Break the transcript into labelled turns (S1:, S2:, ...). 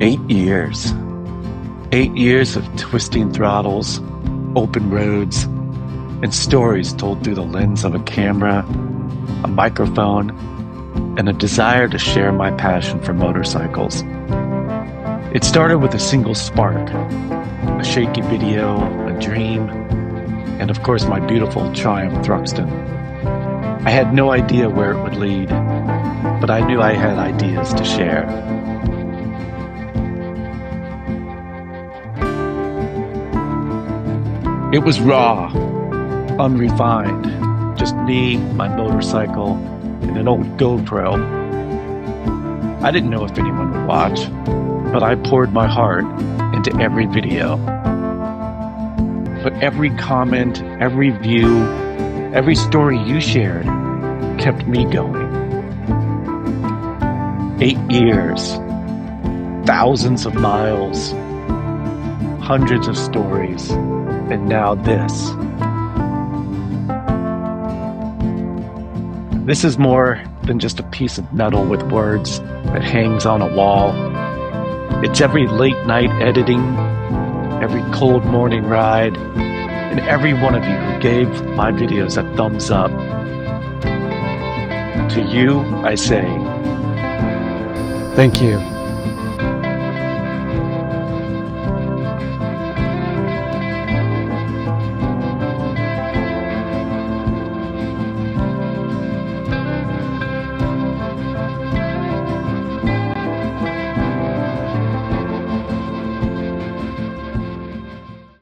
S1: 8 years. 8 years of twisting throttles, open roads, and stories told through the lens of a camera, a microphone, and a desire to share my passion for motorcycles. It started with a single spark, a shaky video, a dream, and of course my beautiful Triumph Thruxton. I had no idea where it would lead, but I knew I had ideas to share. It was raw, unrefined, just me, my motorcycle, and an old GoPro. I didn't know if anyone would watch, but I poured my heart into every video. But every comment, every view, every story you shared kept me going. 8 years, thousands of miles, hundreds of stories, and now this. This is more than just a piece of metal with words that hangs on a wall. It's every late night editing, every cold morning ride, and every one of you who gave my videos a thumbs up. To you, I say,
S2: thank you.